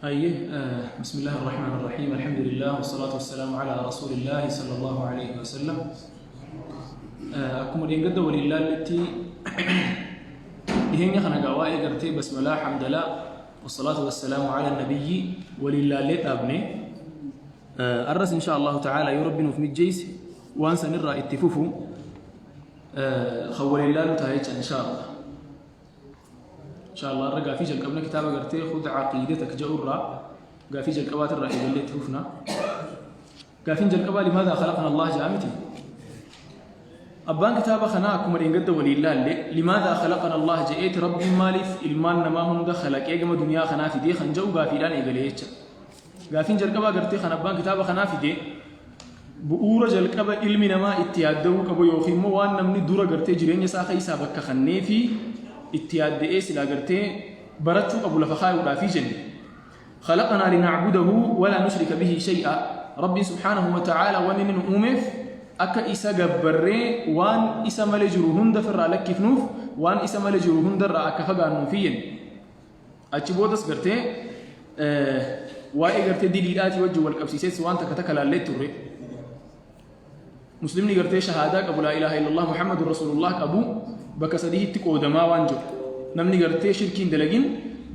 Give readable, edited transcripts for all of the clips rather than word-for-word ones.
بسم الله الرحمن الرحيم. الحمد لله والصلاة والسلام على رسول الله صلى الله عليه وسلم. أكم رينجد ولله التي هي خنا جوائي قرتي بسم الله الحمد لله والصلاة والسلام على النبي ولله لت أبني الرس إن شاء الله تعالى يربنا في الجيس وانسى نرى اتفوفه خول الله تهيج إن شاء الله. إن شاء الله رجع في جلقبنا كتابة قرتي خذ عقيدتك جورا قا في جلقبات الرأي اللي تفوفنا قا في جلقبة لماذا خلقنا الله جامتي أبان كتابة خناكم مرين قد ولله لماذا خلقنا الله جئت ربي مالف إلمان ما هم دخلك يجمع دنيا خنا في دي خنجو قا في لان إقليتش قا في جلقبة قرتي خنا أبان كتابة خنا في دي بؤورة جلقبة علمنا ما اتيادو كبو يوخيم وان نمني دورة قرتي جرين يساخي سابك خنيفي اتياد إيس لا قرتي برتو أبو لفخاي ولا في جنة خلقنا لنعبده ولا نشرك به شيئا. ربي سبحانه وتعالى ومن أمف أكا إسا قبري وان إسا ملجروهن دفر لك فنوف وان إسا ملجروهن در أكا فقانو فين أتشبودس قرتي واي قرتي دليلات وجه والكبسيسيس وان تكتكلا اللي توري مسلمني قرتي شهادك أبو لا إله إلا الله محمد رسول الله أبو بك سديه تكو دما وانجو نمني قرتي شركين دلقين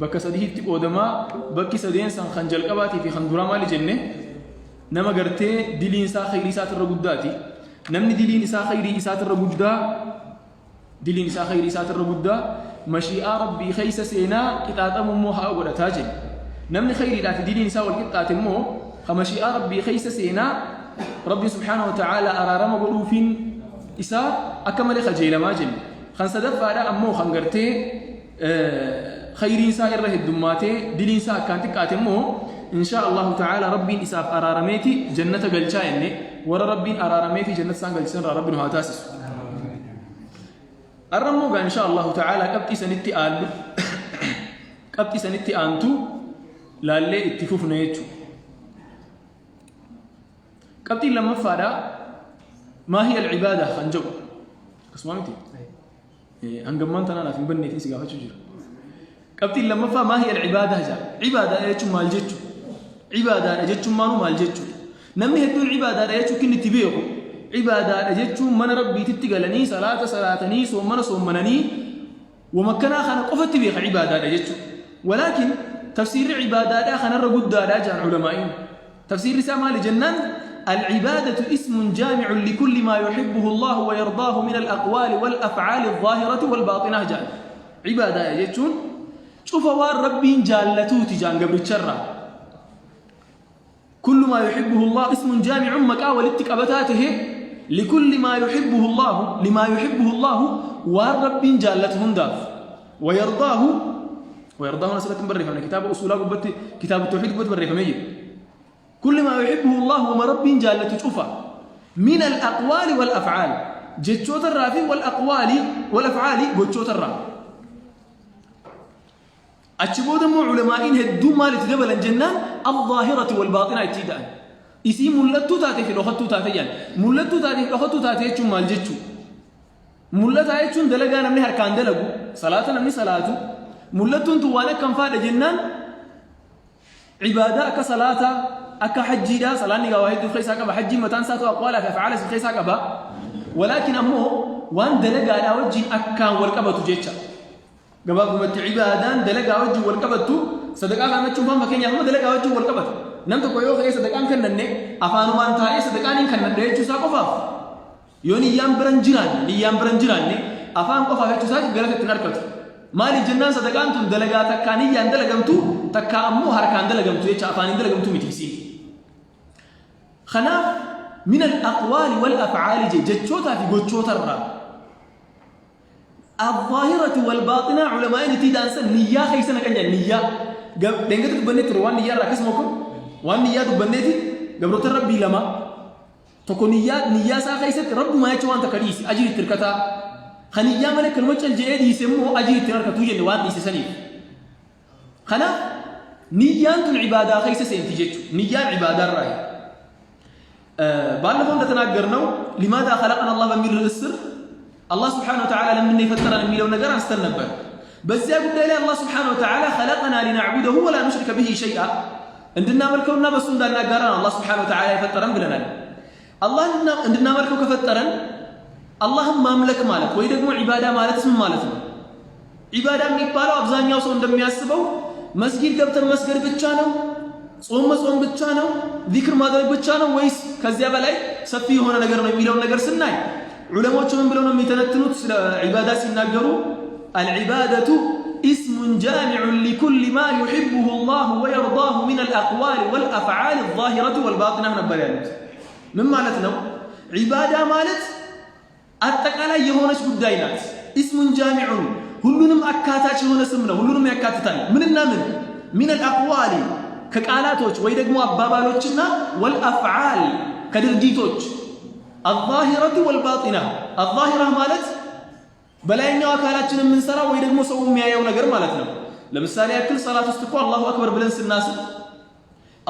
بك سديه تكو دما بك سدين سان خنجل قباتي في خندورا مالي جنة نما قرتي دلين سا خيري سات الرقوداتي نمني دلين سا خيري سات الرقودا دلين سا خيري سات الرقودا مشيئة ربي خيس سينا كتاتا مموها أولا تاجي نمني خيري داتي دلين سا والكتات مو خمشيئة ربي خيس سينا ربي سبحانه وتعالى أرارم قلوفين إسا أكمل خجيل ما جن خنصدف فادا أمو خنقرتي خيرين سائر ره الدماتي دلين سا كانتك أتمو إن شاء الله تعالى ربي إساف أرارميتي جنة قلشا إني ورا ربي أرارميتي جنة سان قلشان ربي نهاتاسس الرموغا إن شاء الله تعالى كبتي سنتي آلو كبتي سنتي آنتو لالي اتفوف نيتو كبتي لما فادا ما هي العبادة خنجو كسمامتي هنجمان تنا في بني في سجافة شجر كبتي لما فا ما هي العبادة جا عبادة أيش مال جتشو عبادة أجتشو ما مال جتشو نمني هدول العبادة أيش كن تبيه عبادة أجتشو من ربي تتقلني صلاتني صومني ومكنا خنا قفت تبيه عبادة أجتشو ولكن تفسير عبادة خنا الرجود دا جان علمائين تفسير رسالة لجنان العبادة اسم جامع لكل ما يحبه الله ويرضاه من الأقوال والأفعال الظاهرة والباطنة جان عبادة يجتون شوف وار ربي جالتو تجان قبل الشرع كل ما يحبه الله اسم جامع مكاول اتكابتاته لكل ما يحبه الله لما يحبه الله وار ربي جالتهم داف ويرضاه نسبة بريفة من كتاب أصولا كتاب التوحيد بريفة ميجي كل ما يحبه الله وما ربي جالته تشوفه من الأقوال والأفعال جتشوت الرافي والأقوال والأفعال جتشوت الرافي أتشبود مو علمائين هدو مال تدبل الجنان الظاهرة والباطنة ابتداء إسي ملتو تاتي في لغتو تاتي يعني ملتو تاتي في لغتو تاتي يتشو مال جتشو ملتو تاتي دلقا نمني هركان دلقو صلاة نمني صلاة ملتو انتوانا كم فاد جنان عبادة كصلاة أكا حجي دا صلاني قواهد خيسا قبا حجي متان ساتو أقوالا فعالة خيسا قبا ولكن أمو وان دلقا لا وجه أكا والقبة تجيتشا قبا قمت عبادان دلقا وجه والقبة صدقاء كانت شوفان فكين يحمد دلقا وجه والقبة نمتو كويو خيسا صدقان كنني أفانو مان تاري صدقاني كنن ريتشو ساقو فاف يوني يام برنجراني أفان قفا هيتشو ساقو قلت تنركت مالي جنان صدقان تن دلقا تكاني يان دلقمتو تكا أمو هركان دلقمتو يتشا أفاني دلقمتو متيسين خناف من الأقوال والأفعال جتشوتا في جتشوتا الرا الظاهرة والباطنة علماء نتيجة نية خيسنا كنجا نية دعنا تبنيت روان نية ركز مكو وان نية تبنيتي قبل تربي لما تكون نية سا خيسة رب ما يجوان تكريس أجري تركتا خنية ملك كلمة الجيد يسموه أجري تركتو جنوان يسسني خناف نية العبادة خيسة سينتيجتو نية العبادة الرأي بالفون تتناقرنو لماذا خلقنا الله بميل السر الله سبحانه وتعالى لما يفترنا الميل ونقر استنبه በዚያ ጉዳይ ላይ አላህ Subhanahu Wa Ta'ala خلقنا لنعبده ولا نشرك به شيئا እንድናመልከውና በሱ እንዳናጋራ አላህ Subhanahu Wa Ta'ala የፈጠረን ብለናል አላህን እንድናመልከው ከፈጠረን አላህን ማምለክ ማለት ወይ ደግሞ ዒባዳ ማለት ምን ማለት ነው ዒባዳ የሚባለው አብዛኛው ሰው እንደሚያስበው መስጊድ ገብተን መስገድ ብቻ ነው ጾም መጾም ብቻ ነው ዚክር ማድረግ ብቻ ነው ወይስ ከዚያ በላይ ሰፊ የሆነ ነገር ነው የሚለው ነገር ስናይ ዑለሞቹ ምን ብለው ነው የሚተነትኑት ስለ ዒባዳ ሲናገሩ العبادة اسم جامع لكل ما يحبه الله ويرضاه من الأقوال والأفعال الظاهرة والباطنة نبر ያሉት ምን ማለት ነው ዒባዳ ማለት አጠቃላይ የሆነች ጉዳይ ናት اسم جامع ሁሉንም አካታች የሆነ ስም ነው ሁሉንም ያካትታል ምንና ምን من الأقوال ከቃላቶች ወይ ደግሞ አባባሎችና والأفعال ከድርጊቶች الظاهرة والباطنة الظاهرة ማለት በላይኛው አካላችን የምንሰራው ወይ ደግሞ ሰው የሚያየው ነገር ማለት ነው ለምሳሌ ያክል ሰላት ውስጥ እኮ አላሁ አክበር ብለን ስናስብ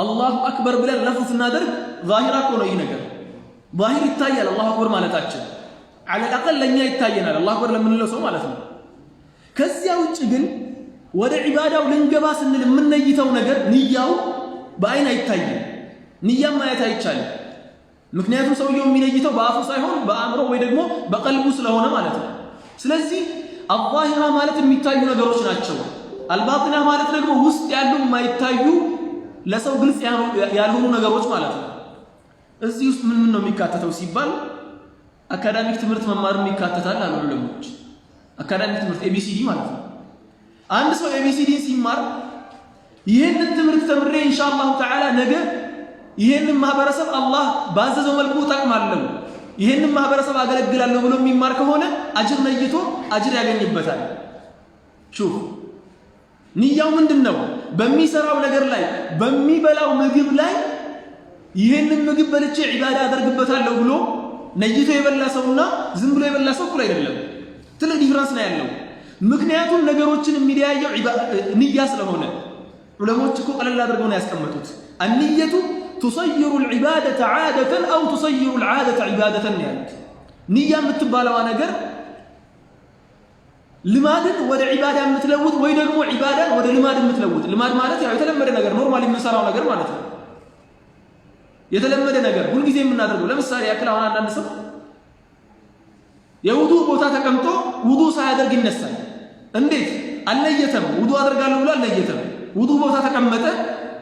አላሁ አክበር ብለን ለፍዝ ስናደርግ ዛሂራ እኮ ነው ይህ ነገር ዛሂር ይታያል አላሁ አክበር ማለታችን على الاقل ለኛ ይታየናል አላሁ አክበር ለምንለው ሰው ማለት ነው ከዚያ ውጭ ግን ወደ ዒባዳው ልንገባ ስንል የምንነይተው ነገር ንያው በአይን አይታይም ንያም ማየት አይቻልም ምክንያቱም ሰውየው የሚነይተው በአፉ ሳይሆን በአእምሮ ወይ ደግሞ በቀልቡ ስለሆነ ማለት ነው ስለዚህ الظاهرة ማለት የሚታዩ ነገሮች ናቸው الباطنة ማለት ደግሞ ውስጥ ያሉ የማይታዩ ለሰው ግልጽ ያልሆኑ ነገሮች ማለት ነው እዚህ ውስጥ ምን ነው የሚካተተው ሲባል አካዳሚክ ትምህርት መማርም ይካተታል አሉ ዑለሞች አካዳሚክ ትምህርት ABCD ማለት ነው አንድ ሰው ABCD ሲማር ይሄንን ትምህርት ተምሬ ኢንሻአላህ ተዓላ ነገ ይሄንን ማህበረሰብ አላህ ባዘዘው መልኩ ተጠቅማለሁ ይሄንን ማህበረሰብ አገለግላለሁ ብሎ የሚማር ከሆነ አጅር ነይቶ አጅር ያገኝበታል ሹፍ ንያው ምንድነው በሚሰራው ነገር ላይ በሚበላው ምግብ ላይ ይሄንን ምግብ በልቼ ዒባዳ አደርግበታለሁ ብሎ ነይቶ የበላ ሰውና ዝም ብሎ የበላ ሰው እኩል አይደለም ትልቅ ዲፍረንስ ነው ያለው ምክንያቱም ነገሮችን የሚለያየው ንያ ስለሆነ ዑለሞች እኮ ቀለል አድርገው ነው ያስቀመጡት አንየቱ تصير العبادة عادة أو تصير العادة عبادة يعني نية متبالة ونجر لماذا وده عبادة متلوث ويده مو عبادة وده لماذا متلوث لماذا مالته يعني يتلمد نجر نورمال من سرا ونجر مالته يتلمد نجر كل جزء من نادره لما الساري أكله وانا عندنا سب يوضوء بوتاتا كمتو وضوء ساعدر جنسا انديت الله يتم وضوء أدر قالوا لا الله يتم وضوء بوتاتا كمته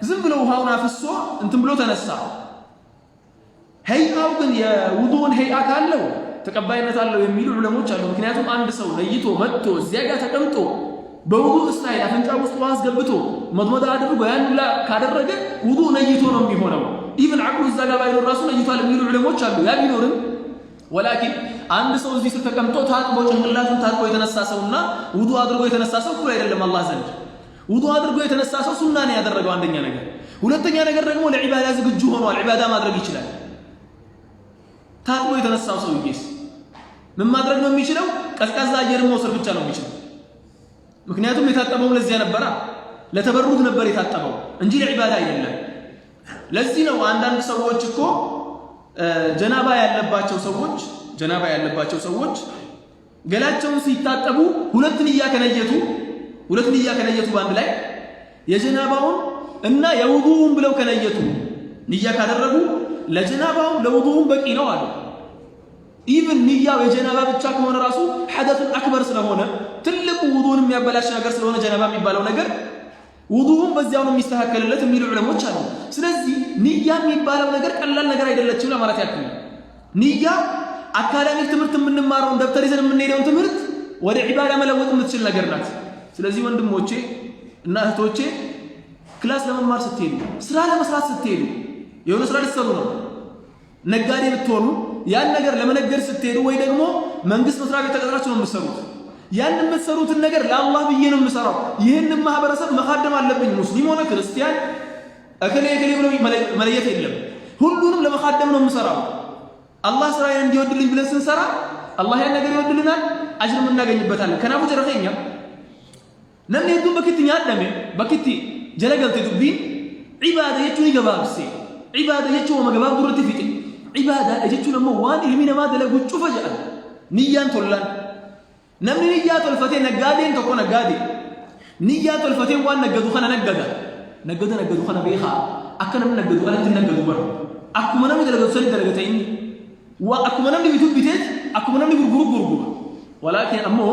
ዝም ብለው ውሃውን አፍሶ እንትን ብሎ ተነሳ ሄይአው ግን የውዱን ሄይአ ካለው ተቀባይነት አለው የሚሉ ዑለሞች አሉ ምክንያቱም አንድ ሰው ለይቶ መጥቶ እዚያ ጋር ተቀምጦ በውዱ ስታይል አፍንጫው ውስጥ ውሃ አስገብቶ መድመዳ አድርጎ ያንላ ካደረገ ውዱ ለይቶ ነው የሚሆነው ኢቭን አቅሉ እዛ ጋር ባይኖር ራሱ ለይቷል የሚሉ ዑለሞች አሉ ያ ቢኖርም ወላኪን አንድ ሰው እዚህ ተቀምጦ ታጥቦ ጭንቅላቱን ታጥቦ የተነሳ ሰውና ውዱ አድርጎ የተነሳ ሰው እኩል አይደለም አላህ ዘንድ ውዱ አድርጎ የተነሳ ሰው ሱና ነው ያደረገው አንደኛ ነገር ሁለተኛ ነገር ደግሞ ለዒባዳ ዝግጁ ሆኗል ዒባዳ ማድረግ ይችላል ታጥቦ የተነሳው ሰውዬስ ምን ማድረግ ነው የሚችለው ቀዝቃዛ አየር መውሰድ ብቻ ነው የሚችለው ምክንያቱም የታጠበው ለዚያ ነበራ ለተበሩድ ነበር የታጠበው እንጂ ለዒባዳ አይደለም ለዚህ ነው አንዳንድ ሰዎች እኮ ጀናባ ያለባቸው ሰዎች ገላቸውን ሲታጠቡ ሁለት ንያ ከነየቱ ባንድ ላይ የጀናባውን እና የውዱኡን ብለው ከነየቱ ንያ ካደረጉ ለጀናባው ለውዱኡን በቂ ነው አሉ ኢቭን ንያው የጀናባ ብቻ ከሆነ ራሱ ሐደቱን አክበር ስለሆነ ትልቁ ውዱኡን የሚያበላሽ ነገር ስለሆነ ጀናባ የሚባለው ነገር ውዱኡን በዚያው ነው የሚስተካከልለት የሚሉ ዑለሞች አሉ ስለዚህ ንያ የሚባለው ነገር ቀላል ነገር አይደለችም ለማለት ያክል ንያ አካዳሚክ ትምህርት የምንማረውን ደብተር ይዘን የምንሄደውን ትምህርት ወደ ዒባዳ መለወጥ የምትችል ነገር ናት ስለዚህ ወንድሞቼ እና እህቶቼ ክላስ ለመማር ስትሄዱ ስራ ለመስራት ስትሄዱ የሆነ ስራ ልትሰሩ ነው ነጋዴ ብትሆኑ ያን ነገር ለመነገር ስትሄዱ ወይ ደግሞ መንግስት መስሪያ ቤት ተቀጥራችሁ ነው የምትሰሩት ያን የምትሰሩትን ነገር ለአላህ ብዬ ነው የምሰራው ይሄንን ማህበረሰብ መካደም አለብኝ ሙስሊም ሆነ ክርስቲያን እከሌ ብሎ መለየት የለም ሁሉንም ለመካደም ነው የምሰራው አላህ ስራዬን እንዲወድልኝ ብለን ስንሰራ አላህ ያን ነገር ይወድልናል አጅር እናገኝበታለን ከናፉ ጀረኸኛ namni hedduun bakkitti nyaadhame bakkitti jala galte dubbiin cibaada jechuun gabaabse cibaada jechuun wama gabaabduu irratti fixe. Ibaadaadha jechuun ammoo waan ilmi namaa dalagu cufa jedhan niyyaan tollaan نمني نيات الفتين نجادين تكون نجادي نيات الفتين وان نجدو خنا نجدو خنا بيخا أكنا من نجدو أنا تنجدو بر أكو منا من درجة سنة درجتين وأكو منا من بيتوت بيتت أكو منا من برجور ولكن أمه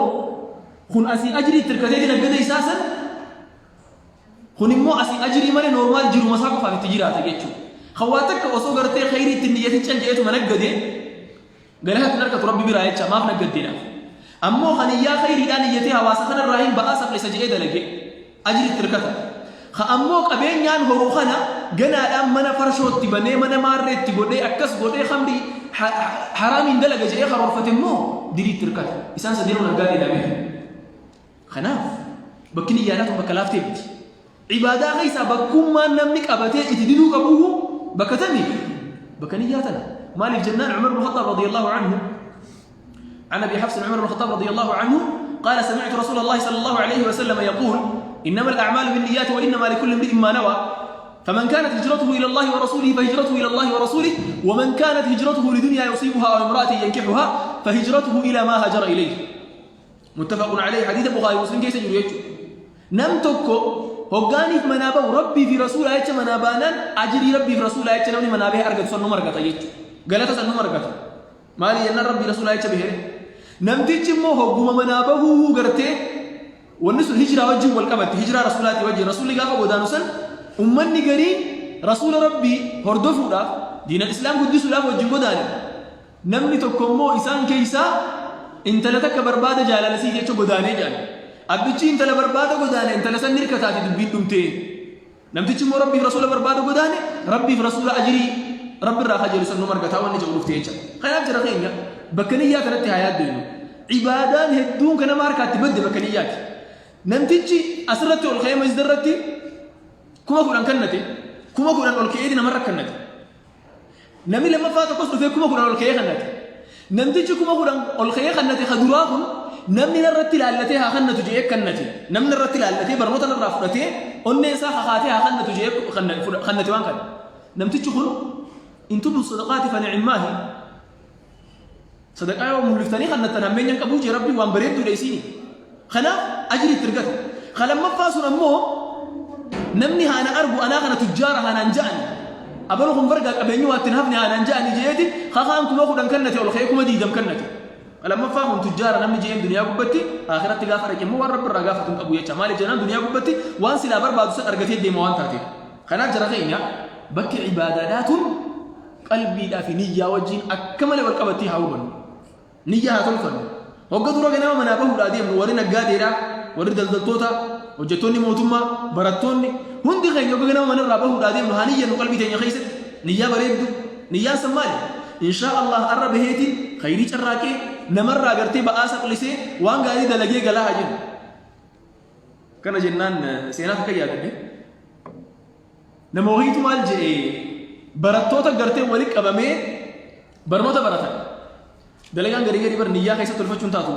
خن أسي أجري تركتين نجد إساسا خن مو أسي أجري ماله نورمال جرو مساق فاهم تجيرات أجيتشو خواتك أصو قرتي خيري تنية تنجيت منجدة قالها تنرك تربي برايتش ما بنجدينا أمو خنيا خيري دان يتيها واسخنا الرهين بأسف ليس جيدا لك أجري تركته خأموك أبين يان هروخنا جنا أم منا فرشوت تبني منا مارت تبودي أكس بودي خمري حرام دلك جاي خرور فتمو ديري تركته إنسان سديرون الجاري دامه خناف بكني يانات وبكلاف تبت عبادة غيسا بكم ما نملك أبتي إتدينو كبوه بكتمي بكني ياتنا مالك جنان عمر بن الخطاب رضي الله عنه عن أبي حفص عمر بن الخطاب رضي الله عنه قال سمعت رسول الله صلى الله عليه وسلم يقول إنما الأعمال بالنيات وإنما لكل امرئ ما نوى فمن كانت هجرته إلى الله ورسوله فهجرته إلى الله ورسوله ومن كانت هجرته لدنيا يصيبها أو امرأة ينكحها فهجرته إلى ما هاجر إليه متفق عليه حديث البخاري ومسلم كيس يجري نمتكو هوغاني في منابه ربي في رسول آية منابانا أجري ربي في رسول آية نوني منابه أرقد سنو مرقط يجو قالت سنو مرقط مالي أن ربي رسول آية بهره نمتج مو هوغما منابه غرتي والنسل هجرة وجه والقبت هجرة رسولات وجه رسول الله فقدانو سن أمني قرين رسول ربي هردفو لا دين الإسلام قدسو لا وجه قداني نمني تكمو إسان كيسا انت لتك بربادة جالا لسيدي يجو قداني جاني أبدي انت لبربادة قداني انت لسنير كتاتي دبيت دمتين نمتج مو ربي في رسول بربادة قداني ربي في رسول أجري رب الراحة جلس النمر قتاوان نجو نفتيجا خيال جرى خينيا بكنيات رتي حياة دينو عبادان هدون كنا ماركات تبدي بكنيات نمتجي أسرتي والخيمة إزدرتي كما قرآن كنتي كما قرآن والكيدي نمر كنتي نمي لما فاتك قصد في كما قرآن والكيدي خنتي نمتجي كما قرآن والكيدي خنتي خدراهم نمني نرتي لالتيها خنتي جيك كنتي نمني نرتي لالتي برموتا نرافرتي أنيسا خاتيها خنتي جيك خنتي وان كان نمتجي خلو إن تبدوا الصدقات فنعماه صدقاء وملفتني خنتنا من ينكبوجي ربي وان بريدو ليسيني خنا أجري ترقت خلما فاسون أمو نمني أنا أرجو أنا خنا تجارة أنا أنجاني أبلغهم فرقك أبيني واتنهفني أنا أنجاني جيتي خاخانكم أخذ أنكنتي ولا خيكم ديدم كنتي لما فاهم تجارة نمني جيم دنيا قبتي آخرت تجافر جمو ورب الرجافة أبو يجمال جنان دنيا قبتي وان سلا برباد أرجتي دي موان تاتي خنا جرخينيا بكي عبادات قلبي دا في نية وجين أكمل ورقبتي هاوبن نية هاتلفن وقد رجعنا من أبوه راديم ورينا قادرة ورد الدلتوتا وجتوني موتوما براتوني هندي خير يوجعنا من أبوه راديم نهانية نقلبي تاني خيس نية بريد نية سمالي إن شاء الله أرب هيتي خيري شراكي نمر راجرتي بأسق لسه وان قادي دلقي قلا هجين كنا جنان سينا فكيا كده نموهيت مال جي براتوتا قرتي ولك أبامي برموتا براتا دلقان غريغري بر نيا كيسه تلفچون تاتو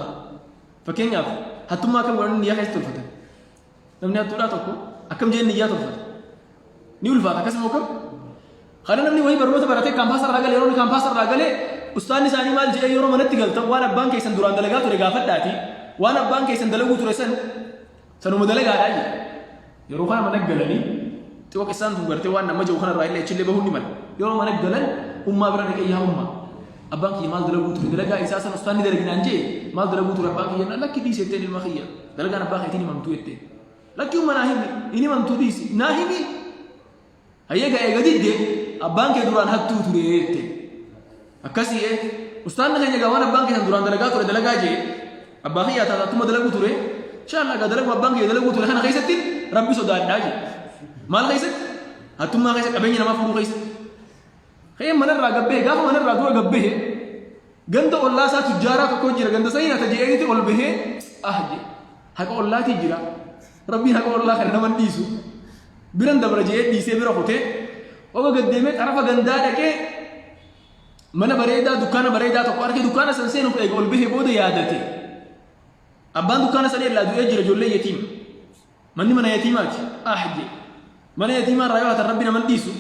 فكين ياف حتما كم ورن نيا كيسه تلفت نمني اتودا تكو اكم جن نيا تلفت نيول فاتا كسموكم خلنا نمني وهي برموت براتي كامباس راغل يرون كامباس راغل استاذ نساني مال جي يرو منت غلط وانا بان كيسن دوران دلغا تو رغا فداتي وانا بان كيسن دلغو تو رسن سنو مدلغا داي يرو خان منغلني تو كسان تو غرتي وانا مجو خان رايله تشلي بهوني مال يرو منغلن امما برنك يا امما أبانك مال دلقو تري دلقا إساسا أستاني دلقنا أنجي مال دلقو تري أبانك ينا لكي دي سيتين المخيّة دلقا نباك يتيني ممتو يتين لكي وما ناهمي إني ممتو ديسي ناهمي هيا قاية قديد دي أبانك دوران حتو تري يتين أكاسي إيه أستان نخيّة قوان أبانك دوران دلقا تري دلقا جي أبانك ياتا تم دلقو تري شاء الله قد دلقو أبانك دلقو تري خانا خيستين ربي صداد ناجي مال خيست هاتو ما خيست أبيني نما فرو خيست خير من الرجبه قام من الرجوع جبه جند الله سات تجارة كوجرا جند سينا تجيئتي أول به أهجي هك الله تجرا ربي هك الله خيرنا من ديسو بيرن دبر جيء ديسه بيرا هوته أو قدمه تعرف جندا دك من بريدا دكان بريدا تقارك دكان سنسين في أول به بود يادته أبان دكان سنين لا دوي أجر جل يتيم من يتيمات أهجي من يتيمان رأيوه ربنا من ديسو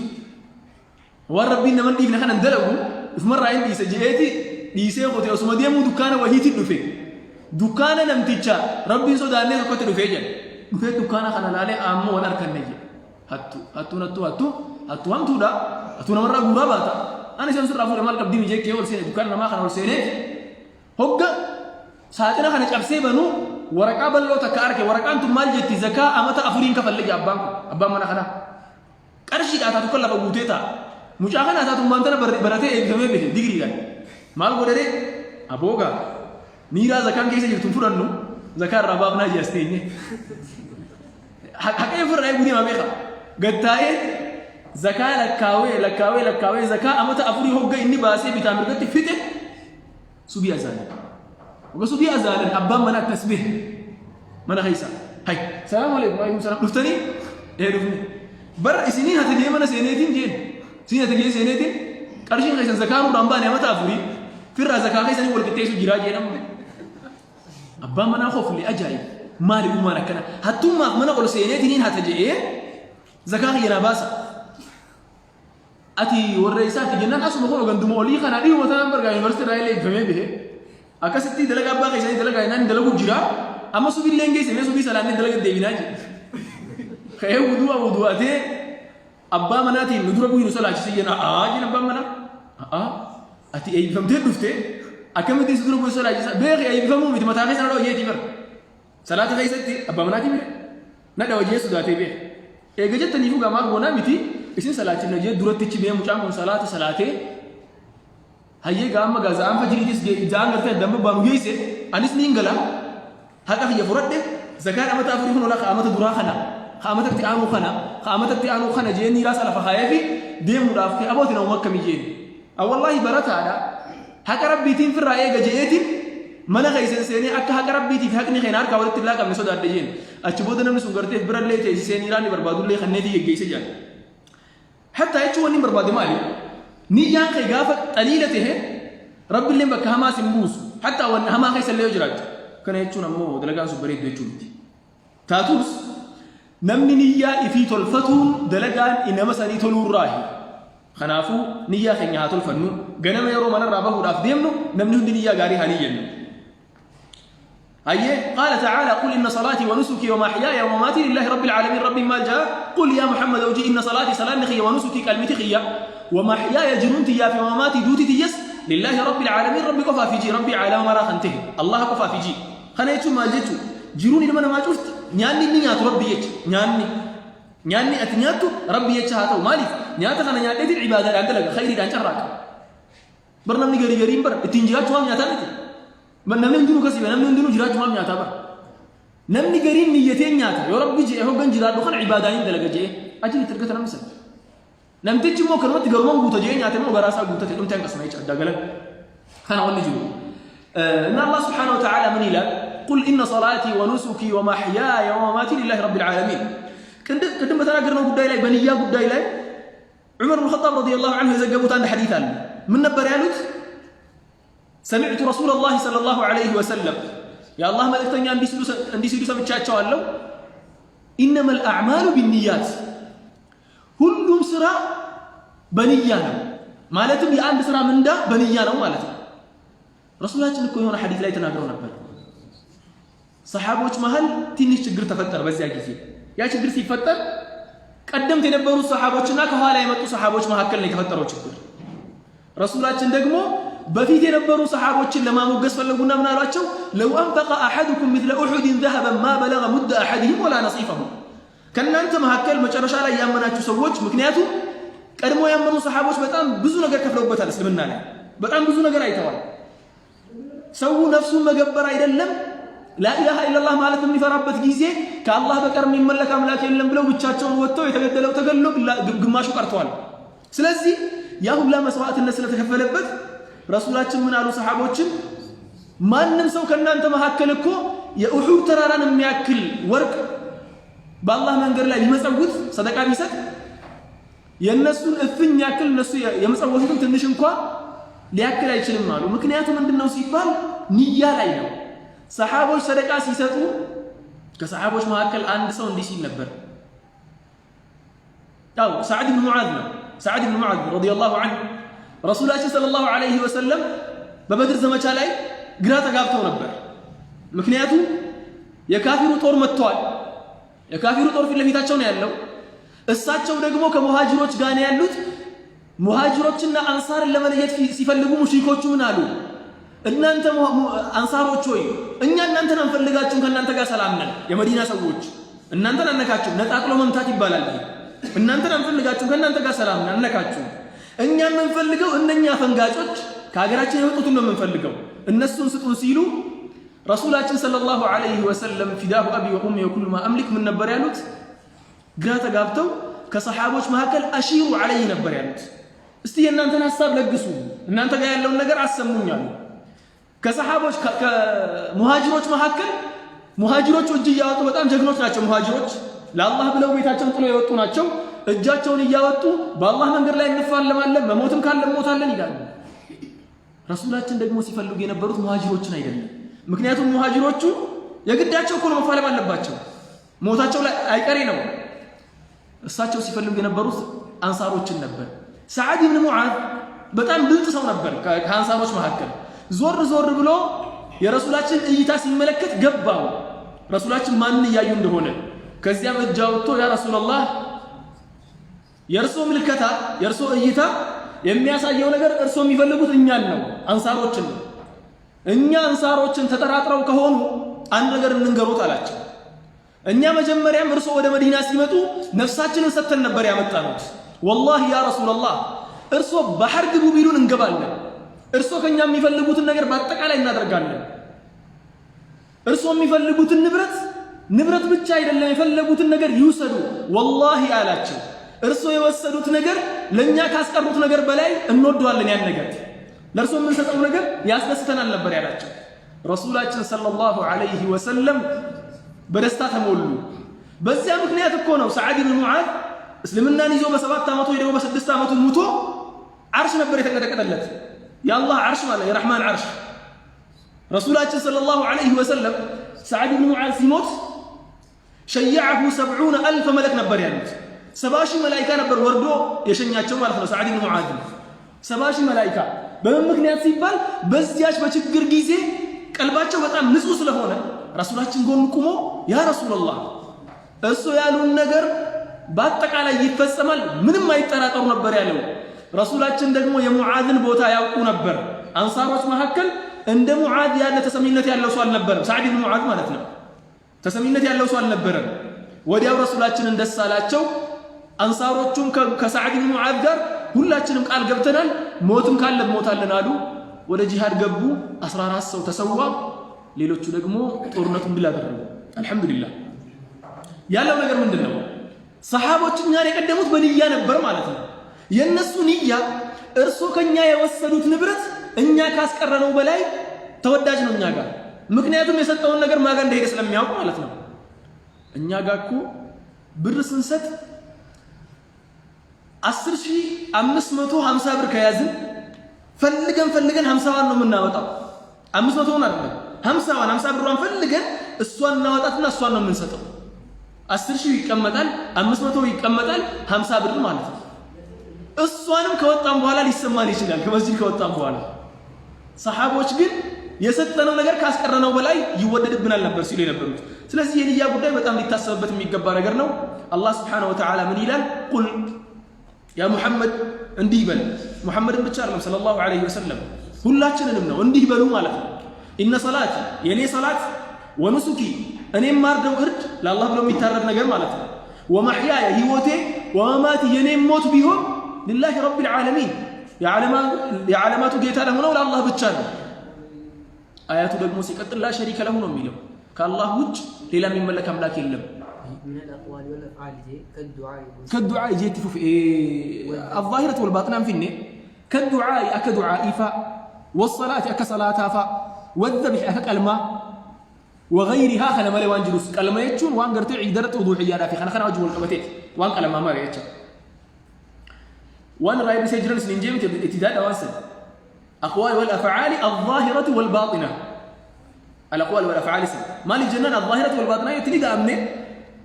وربنا من ديفنا خنا ندلقو في مرة عندي سجيتي ديسه قطع وسمديه مو دكانه وهيتي دفه دكانا نمتيجا ربي سوداني كتر فيجن في دكانا خنا لالي أمو ولا أركنني هاتو هم تودا هاتو نمرة غرابة أنا سأنصر رافو المال قبدي ميجي كيول سنة دكان ما خنا ورسنة هوجا ساعتنا خنا كابسي بنو ورقة بلو تكارك ورقة أنتم مال جت زكاة أمتى أفرين كفل لي أبام منا خنا كارشي أتا تكلم بوتيتا مشاهنا أتا تم بانتنا براتي إجماع به دقيقة كان مال قدرة أبوغا نيرا زكاة كيسة جرتم فرنو زكاة ربابنا جاستيني حكاية فرق يبني ما بيخا قد تاين زكاة لكاوي زكاة أمتى أفري هوجا إني باسي بتامر قد تفتح سبي أزالن وقصبي أزالن أبام منا تسبيه منا خيسا هاي السلام عليكم وعليكم السلام نفتني إيه نفتني بر سنين هتجي منا سنتين جين سنين هتجي سنتين كارشين خيسا زكاة ورامبان أمتى أفري في الرزكاة خيسا نقول كتير سجراء جينا أبام منا خوف اللي أجاي مالي وما نكنا هتوم ما منا قول سنتين هتجي إيه زكاة ينا باسا أتي والرئيسات جنان أصلا خلوا عندهم أولي خنا دي ومثلا برجع يونيفرسيتي رايلة يفهمه به أكاسيتي دلقة باقي سني دلقة ينان دلقة جرا أما سوبي لينجي سمي سوبي سلامي دلقة ديفيناج خير وضوء أتي أبا مناتي ندور بقول نسأل أشياء جنا أبا منا أتي أي فهمت دفته أكمل تيجي ندور بقول نسأل أشياء بيخ أي فهموا ميت متاخي سنة لو يجي تبر سلاتة خيستي أبا مناتي مره ندا وجيه سوداتي به إيجاد تنيفو كمان بونا ميتي إسين سلاتي نجيه دورت تيجي بيه مجامع سلاتة هاي قام مجازا أم فجري تيس جان قرته دم بانوجي سه أنيس نينغلا هكذا هي فرد زكاة أمتى أفريقون ولا أمتى دورا خنا أمتى تأمو خنا أمتى تأمو خنا جيني راس على فخايفي ديم مرافق أبوتنا ومكة ميجين أو والله برات هذا هكذا ربي تين في الرأي جايتين mana khaysan seeni akka haqa rabbiiti fi haqni khaynaar ka walitti laa qabne sodaadde jeen achi booda namni sun gartee birallee ta'e seeni raani barbaadullee kanneeti geggeesse jaan hatta jechuun wanni barbaade maali niyyaan kee gaafa qaliila ta'e rabbillee bakka hamaa sin buusu hatta wanni hamaa keessa illee jiraatu kana jechuun ammoo dalagaan sun bareedu jechuun miti taatus namni niyyaa ifii tolfatuun dalagaan inama sanii toluurraahi kanaafuu niyyaa keenya haa tolfannu ganama yeroo manarraa bahuudhaaf deemnu namni hundi niyyaa gaarii haa niyyannu أيه قال تعالى قل إن صلاتي ونسكي ومحياي ومماتي لله رب العالمين رب ما جاء قل يا محمد وجي إن صلاتي سلامتي ونسكي كلمتي خيا ومحياي جنونتي يا في ومماتي دوتي تيس لله رب العالمين ربي كفى في جي ربي عالم ما راح انتهي الله كفى في جي خنا يتو ما جيتو جروني لما ما شفت نياني نيات ربي يت نياني أتنياتو ربي يتشهاتو مالك نيات خنا نيات العبادة عند لك خيري عن شرك برنامج غريب بر التنجيات وام نياتانتي من نمن دينو كسي نمن دينو جراج ما نياتا با نمني غرين نيتين نياتا يا ربي جي هو غن جراد خن عبادين دلغ جي اجي تركت نمس نمتج مو كلمه غرمون غوتو جي نياتا مو غراسا غوتو تدم تنقس ما يچ دغل كان ولي جو ان الله سبحانه وتعالى من الى قل ان صلاتي ونسكي ومحياي ومماتي لله رب العالمين كدم بتناغرنا غداي لاي بنيا غداي لاي عمر بن الخطاب رضي الله عنه يزغبوت عند حديث قال من نبر يالوت سمعت رسول الله صلى الله عليه وسلم يا الله ملكتني عندي سيدو سمعتشاچو አለው انما الاعمال بالنيات ሁሉም ስራ በንያ ነው ማለትም የአንድ ስራ ምንዳ በንያ ነው ማለት ነው ረሱላችን እኮ የሆነ ሐዲስ ላይ ተናግረው ነበር ሰሃቦች መሃል ትንሽ ችግር ተፈጠረ በዚያ ጊዜ ያ ችግር ሲፈጠር ቀደምት የነበሩ ሰሃቦችና ከኋላ የመጡ ሰሃቦች መካከል ነው የተፈጠረው ችግር ረሱላችን ደግሞ በፊት የነበሩ ሰሃቦችን ለማሞገስ ፈለጉና ምን አሏቸው لو انفق احدكم مثل احد ذهبا ما بلغ مد احدهم ولا نصيفه ከናንተ መካከል መጨረሻ ላይ ያመናችሁ ሰዎች ምክንያቱም ቀድሞ ያመኑ ሰሃቦች በጣም ብዙ ነገር ከፍለውበታል እስልምና ላይ በጣም ብዙ ነገር አይተዋል ሰው ነፍሱን መገበር አይደለም لا اله الا الله ማለት የሚፈራበት ጊዜ ከአላህ በቀር የሚመለክ አምላክ የለም ብለው ብቻቸውን ወጥተው የተገደለው ተገሎ ግማሹ ቀርተዋል ስለዚህ ያ ሁላ መስዋዕትነት ስለተከፈለበት ረሱላችን ምን አሉ ሰሃቦችን ማንንም ሰው ከናንተ መካከል እኮ የኡሁድ ተራራን የሚያክል ወርቅ በአላህ መንገድ ላይ ቢመጸውት ሰደቃ ቢሰጥ የነሱን እፍኝ ያክል እነሱ የመጸወቱን ትንሽ እንኳን ሊያክል አይችልም አሉ ምክንያቱም ምንድነው ሲባል ንያ ላይ ነው ሰሃቦች ሰደቃ ሲሰጡ ከሰሃቦች መካከል አንድ ሰው እንዲህ ሲል ነበር ያው ሰዓድ ኢብኑ ሙዓዝ ነው ሰዓድ ኢብኑ ሙዓዝ ረዲየላሁ ዐንሁ ረሱላችን ሰለላሁ ዐለይሂ ወሰለም በበድር ዘመቻ ላይ ግራ ተጋብተው ነበር ምክንያቱም የካፊሩ ጦር መጥቷል። የካፊሩ ጦር ፊት ለፊታቸው ነው ያለው። እሳቸው ደግሞ ከሙሃጅሮች ጋር ነው ያሉት። ሙሃጅሮችና አንሳርን ለመለየት ሲፈልጉ ሙሽሪኮቹ ምን አሉ? እናንተ አንሳሮች ሆይ እኛ እናንተን አንፈልጋችሁም፣ ከእናንተ ጋር ሰላም ነን። የመዲና ሰዎች እናንተን አነካችሁ፣ ነጣጥሎ መምታት ይባላል። እናንተን አንፈልጋችሁም፣ ከእናንተ ጋር ሰላም ነን፣ አነካችሁ። እኛ የምንፈልገው እነኛ ፈንጋጮች ከሀገራችን የወጡትን ነው የምንፈልገው፣ እነሱን ስጡን ሲሉ ረሱላችን ሰለላሁ ዐለይሂ ወሰለም ፊዳሁ አቢ ወኡሚ ወኩሉ ማ አምሊክ ምን ነበር ያሉት? ግራ ተጋብተው ከሰሓቦች መካከል አሺሩ ዐለይሂ ነበር ያሉት። እስቲ የእናንተን ሀሳብ ለግሱ፣ እናንተ ጋር ያለውን ነገር አሰሙኝ አሉ። ከሰሓቦች ከሙሃጅሮች መካከል ሙሃጅሮቹ እጅ እያወጡ በጣም ጀግኖች ናቸው። ሙሃጅሮች ለአላህ ብለው ቤታቸውን ጥለው የወጡ ናቸው። እጃቸውን እያወጡ በአላህ መንገድ ላይ እንፋለማለን፣ መሞትም ካለ እንሞታለን ይላሉ። ረሱላችን ደግሞ ሲፈልጉ የነበሩት ሙሃጅሮችን አይደለም። ምክንያቱም ሙሃጅሮቹ የግዳቸው እኮ ነው መፋለም አለባቸው፣ ሞታቸው ላይ አይቀሬ ነው። እሳቸው ሲፈልጉ የነበሩት አንሳሮችን ነበር። ሰዓድ ብን ሙዓዝ በጣም ብልጥ ሰው ነበር። ከአንሳሮች መካከል ዞር ዞር ብሎ የረሱላችን እይታ ሲመለከት ገባው ረሱላችን ማንን እያዩ እንደሆነ። ከዚያም እጅ አውጥቶ ያ ረሱላላህ የእርሶ ምልከታ የእርሶ እይታ የሚያሳየው ነገር እርሶ የሚፈልጉት እኛን ነው፣ አንሳሮችን ነው። እኛ አንሳሮችን ተጠራጥረው ከሆኑ አንድ ነገር እንንገሩት አላቸው። እኛ መጀመሪያም እርሶ ወደ መዲና ሲመጡ ነፍሳችንን ሰጥተን ነበር ያመጣኑት። ወላሂ ያ ረሱላላህ እርሶ ባህር ግቡ ቢሉን እንገባለን። እርሶ ከኛ የሚፈልጉትን ነገር በአጠቃላይ እናደርጋለን። እርሶ የሚፈልጉትን ንብረት ብቻ አይደለም የፈለጉትን ነገር ይውሰዱ ወላሂ አላቸው። እርሶ የወሰዱት ነገር ለኛ ካስቀሩት ነገር በላይ እንወደዋለን። ያን ነገር ለእርሶ የምንሰጠው ነገር ያስደስተናል ነበር ያላቸው። ረሱላችን ሰለላሁ ዐለይሂ ወሰለም በደስታ ተሞሉ። በዚያ ምክንያት እኮ ነው ሰዓድ ብን ሙዓዝ እስልምናን ይዞ በ7 ዓመቱ ወይ ደግሞ በ6 ዓመቱ ሙቶ ዓርሽ ነበር የተቀጠቀጠለት። የአላህ ዓርሽ ማለት የረሕማን ዓርሽ። ረሱላችን ሰለላሁ ዐለይሂ ወሰለም ሰዓድ ብን ሙዓዝ ሲሞት ሸየዐሁ 70,000 መለክ ነበር ያሉት። 70,000 መላኢካ ነበር ወርዶ የሸኛቸው ማለት ነው። ሰዓድ ብን ሙዓዝ 70,000 መላኢካ በምን ምክንያት ሲባል በዚያች በችግር ጊዜ ቀልባቸው በጣም ንጹህ ስለሆነ ረሱላችን ጎን ቁሞ ያ ረሱላላህ እሱ ያሉን ነገር በአጠቃላይ ይፈጸማል፣ ምንም አይጠራጠሩ ነበር ያለው። ረሱላችን ደግሞ የሙዓዝን ቦታ ያውቁ ነበር። አንሳሮች መካከል እንደ ሙዓዝ ያለ ተሰሚነት ያለው ሰው አልነበረም። ሰዓድ ብን ሙዓዝ ማለት ነው። ተሰሚነት ያለው ሰው አልነበረም። ወዲያው ረሱላችን ደስ አላቸው። አንሳሮቹም ከሰዓድ ብን ሙዓዝ ጋር ሁላችንም ቃል ገብተናል፣ ሞትም ካለ ሞታለን አሉ። ወደ ጂሃድ ገቡ። 14 ሰው ተሰዋ። ሌሎቹ ደግሞ ጦርነቱን ድል አደረጉ። አልሐምዱሊላህ። ያለው ነገር ምንድነው? ሰሃቦች እኛን የቀደሙት በንያ ነበር ማለት ነው። የነሱ ንያ እርሶ ከኛ የወሰዱት ንብረት እኛ ካስቀረነው በላይ ተወዳጅ ነው እኛ ጋር። ምክንያቱም የሰጠውን ነገር ማጋ እንደሄደ ስለሚያውቅ ማለት ነው። እኛ ጋር እኮ ብር ስንሰጥ 10,550 ብር ከያዝን ፈልገን 50ዋን ነው የምናወጣው። 500ውን አይደለም 50 ብሯን ፈልገን እሷን እናወጣትና እሷን ነው የምንሰጠው። 10,000 ይቀመጣል፣ 500 ይቀመጣል፣ 50 ብር ማለት ነው። እሷንም ከወጣን በኋላ ሊሰማን ይችላል፣ ከመስጂድ ከወጣን በኋላ። ሰሃቦች ግን የሰጠነው ነገር ካስቀረነው በላይ ይወደድብናል ነበር ሲሉ የነበሩት። ስለዚህ የንያ ጉዳይ በጣም ሊታሰብበት የሚገባ ነገር ነው። አላህ ሱብሓነሁ ወተዓላ ምን ይላል? ቁል ያ ሙሐመድ እንዲህ በል። ሙሐመድን ብቻ አይደለም ሰለላሁ ዐለይሂ ወሰለም ሁላችንንም ነው እንዲህ በሉ ማለት ነው። ኢነ ሰላቲ የኔ ሰላት ወኑሱኪ እኔም ማርደው እርድ ለአላህ ብሎ የሚታረድ ነገር ማለት ነው። ወመሕያየ ህይወቴ ወመማቲ የኔም ሞት ቢሆን ሊላሂ ረቢል ዓለሚን የዓለማቱ ጌታ ለሆነው ለአላህ ብቻ ነው። አያቱ ደግሞ ሲቀጥል ላ ሸሪከ ለሁ ነው የሚለው። ከአላህ ውጭ ሌላ የሚመለክ አምላክ የለም። كالدعاء جيت في الظاهرة والباطنة فيني كالدعاء أكدعاء فا والصلاة أكصلاة فا والذبح أكلمة وغيرها خلما لي وانجلوس كلمة يتشون وان قرت عيدرت وضوحية في خنا وجه القبتين وان كلمة ما ريتش وان راي بسجرن سنجيم ابتداء واسل أقوال والأفعال الظاهرة والباطنة الأقوال والأفعال ما لجنان الظاهرة والباطنة يتلقى أمني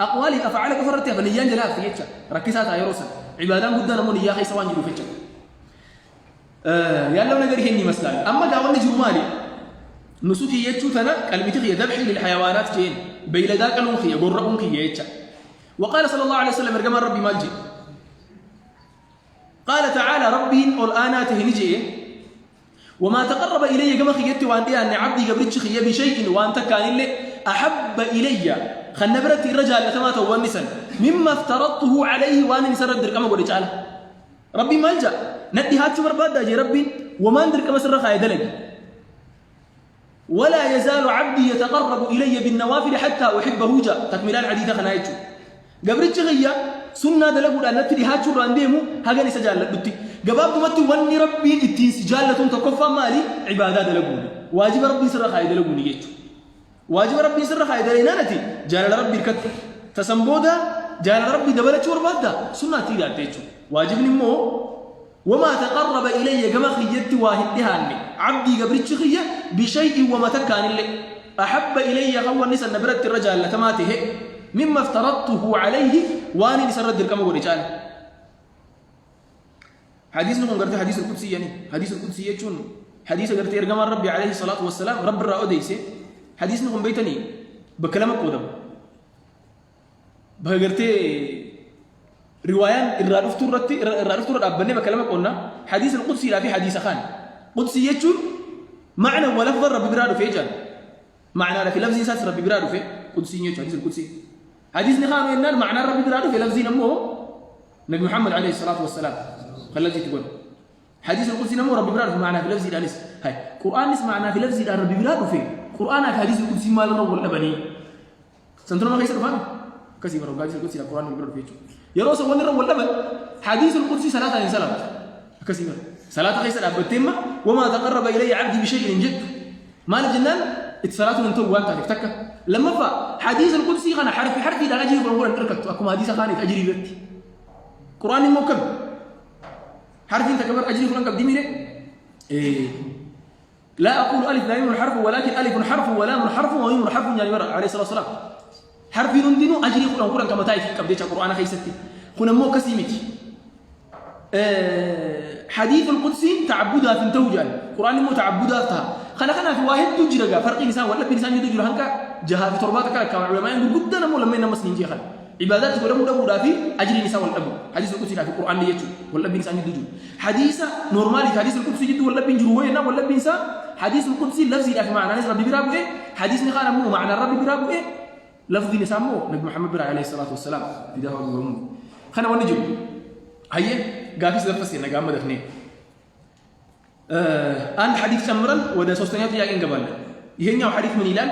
أقوالي أفعالك فرتها فنيان جلها في يتشا ركزات يروسا عبادان قدنا من إياخي سوان جلو فيتشا يالله نقري هني مسلال أما قاولنا جمالي نسوك يجو تنا قلبتي ذبح للحيوانات جين بيلداك لونك يقرؤونك يجا وقال صلى الله عليه وسلم ارجم ربي مالجي قال تعالى ربي الآناته نجي وما تقرب إلي كما خيتي وأن أن عبدي قبرتش خي بشيء وأنت كان اللي أحب إلي خنبرت الرجال لتمات والنساء مما افترضته عليه وأنا نسرد درك أما قولي تعالى ربي مالجا ندي هات شمر بعد أجي ربي وما ندرك مسر خاي دلق ولا يزال عبدي يتقرب إلي بالنوافل حتى أحبه جاء تكملان عديدة خنايتشو قبرتش خيا سنة دلقوا لأن نتدي هات شمر عندهم هاجا نسجال لبتي قباب دمتي وني ربي التين سجالة تكفى مالي عبادات دلقوني واجب ربي سر خاي دلقوني يجو واجب ربي سر خاي دلقوني نتي جال ربي الكت تسمبودا جال ربي دبلت شور بادا سنة تيجا تيجو واجب نمو وما تقرب إلي كما خيّت واحدها عبدي قبرتش خيّة بشيء وما تكان اللي أحب إلي هو النساء نبرت الرجال لتماته مما افترضته عليه واني نسرد الكما ورجال حديث نقول قرأت حديث القدسي يعني حديث القدسي يجون حديث قرأت إرجام الرب عليه الصلاة والسلام رب الرأو ديسي حديث نقول بيتني بكلامك قدام بقرأت روايان الرادفتور أبني بكلامك قلنا حديث القدسي لا في حديث خان قدسي يجون معنى ولفظ رب برادو في جان معنى لا في لفظ ساس رب برادو في قدسي يجون حديث القدسي حديث نخان وإننا معنى رب برادو في لفظ نمو نبي محمد عليه الصلاة والسلام خلتي تقول حديث القدسي نمو رب برادو في معنى في لفظ الأنس هاي قرآن نسمعنا في لفظ رب برادو في قرآن في حديث القدسي ما لنا ولا بني سنتنا ما خيسر فهم كسي مرة حديث القدسي القرآن رب برادو فيه يروس ونرى واللبن حديث القدسي صلاة سلام كثيرا صلاة خيسر أبتم وما تقرب إلي عبدي بشيء جد ما الجنان الصلاة من تو وانت تفتك لما فا حديث القدسي خنا حرفي لا أجري بقول أن تركت أكو حديث خاني أجري بيتي قرآن موكب حرف أنت كبر أجري فلان كبدي ميرة لا أقول ألف لا يم حرف ولكن ألف حرف ولام حرف ويم حرف يعني عليه الصلاة والسلام حرف يندينو أجري قرآن كما تايف كبديش القرآن خيستي خنا مو كسيمتي حديث القدسي تعبدها في التوجال قرآن مو تعبداتها خلقنا في واحد تجرى فرق إنسان ولا بإنسان يدجر هنكا جهاد في ترباتك كما علماء يقول قدنا مو لما ينمس نيجي خل عبادات ولا مو في أجر النساء والأبو حديث القدسي في القرآن ليجو ولا بإنسان يدجر حديث نورمالي حديث القدسي جد ولا بينجروا وين ولا بإنسان حديث القدسي لفظي في معنى نسر ربي برابو إيه حديث نخانا مو معنى ربي برابو إيه لفظي نسامو نبي محمد بن عليه الصلاة والسلام في ده هو خنا ونجيب هيا قافيس لفظي أنا قام بدفني عند حديث سمرا وده سوستنيات يا إنجبال يهني أو حديث من إلال